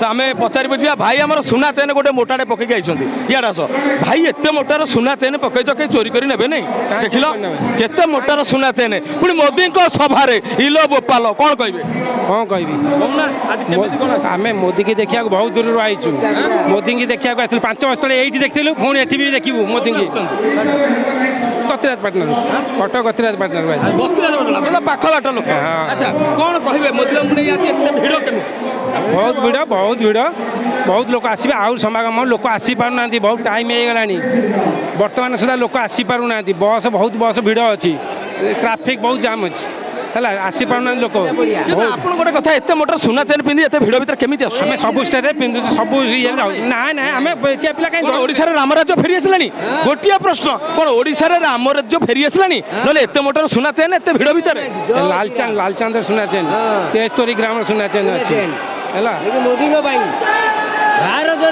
तो आम पचारि बुझा भाई आम सुना चेन गोटे मोटाटे पकईक आई इाड़ आस भाई एत मोटार सुना चेन पकईच कहीं चोरी कर ने नहीं देख केते मोटार सुना चेन पुणी मोदी सभारे इलो बोपाल कौन कह आम मोदी की देखा बहुत दूर आईचु मोदी की देखा 5 वर्ष तले ये देखिलु पुणी एटी भी देखू मोदी की गतिराज पार्टनर कटक गतिराज पार्टनर पाख बाट लोक अच्छा कौन कहे मोदी भिड़ केमी बहुत भिड़ बहुत लोक आसवे आउ समागम लोक आसी पार ना बहुत टाइम हो गला बर्तमान सुधा लोक आसी पार ना बस बहुत बस भिड़ अच्छी ट्राफिक बहुत जाम अच्छी है आसी पार ना लोक आप गोटे कथा एत मोटर सुना चेन पिंधि एत भिड़ भर केमी आम सब स्टेट पिंधु सब ये ना ना आम एटिया पिला कहीं ओडिशा राम राज्य फेरी आसला गोटे प्रश्न कौन ओडिशा राम राज्य फेरी आसला ना एत मोटर सुना चेन एत भिड़ भितर लालचांद सुना चेन 73 ग्राम सुना चेन अच्छी है मोदी भारत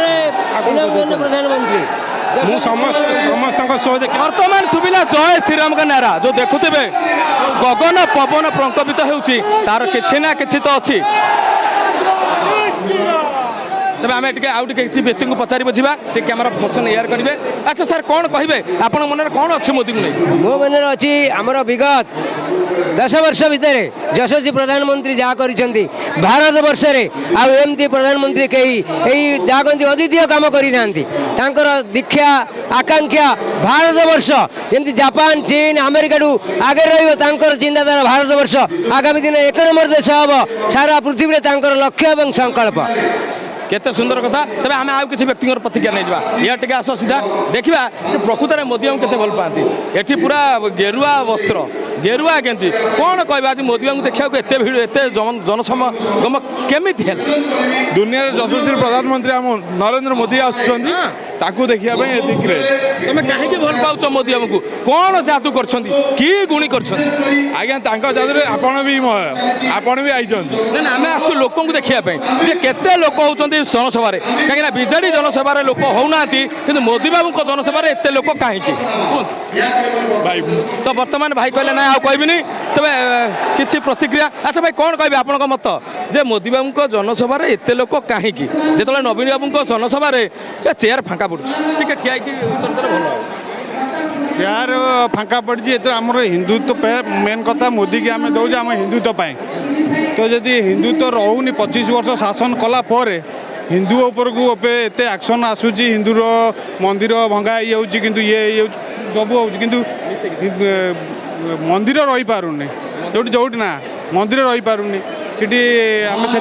प्रधानमंत्री समस्त शो देख वर्तमान सुविला जय श्रीराम का नारा जो देखुवे गगन पवन प्रकंपित होउची तार किछि ना किछि तो अच्छी तबे आम किसी व्यक्ति को पचारि बुझा कैमेरा फंक्शन एयर करेंगे अच्छा सर कौन कहे आप मन कौन अच्छे मोदी को नहीं मो मन अच्छी आमर विगत 10 वर्ष भितर यशस्वी प्रधानमंत्री जहाँ कर भारत वर्ष आमती प्रधानमंत्री कहीं जहाँ कहते अद्वितीय कम करना दीक्षा आकांक्षा भारत वर्ष जमी जापान चीन अमेरिका आगे रही चिंताधारा भारत वर्ष आगामी दिन 1 नंबर देश हम सारा पृथ्वी में लक्ष्य और संकल्प केते सुंदर कथा तबे आम आउ किसी व्यक्ति प्रतिक्रिया नहीं जावा या टिके आस सीधा देखा प्रकृत में मोदी हम केते भल पाती एठी पूरा गेरुआ वस्त्र गेरुआ गेंजी कौन कह आज मोदी बाबू देखा एत भिड़ एत जनसमगम केमी दुनिया यशस्वी प्रधानमंत्री आम नरेंद्र मोदी आसुँच देखा तुम कहीं भल पाच मोदी बाबू कौन जादू कर गुणी कर आज्ञा जादू आपण भी आई ना आम आसु लोक देखापी केते लोक होती जनसभा कहीं विजेडी जनसभा लोक होना कि मोदी बाबू जनसभा एत लोक कहीं तो बर्तमान भाई कहले ना आउ कहबिनी तबे किछि प्रतिक्रिया अच्छा भाई कौन कहे आपण मत जे मोदी बाबू जनसभा एत लोक कहीं जो नवीन बाबू जनसभा चेयर फांका पड़े ठिया उत्तर देले भल चेयर फांका पड़ी आमर हिंदुत्व मेन कथा मोदी की आम दौचे आम हिंदुत्व पाए तो जदि हिंदुत्व रोनी 25 वर्ष शासन कला हिंदू उपर को एत एक्शन आसूची हिंदूर मंदिर भंगा ये सब हो मंदिर रही पारुनी जो ना मंदिर रही पारुनी आम से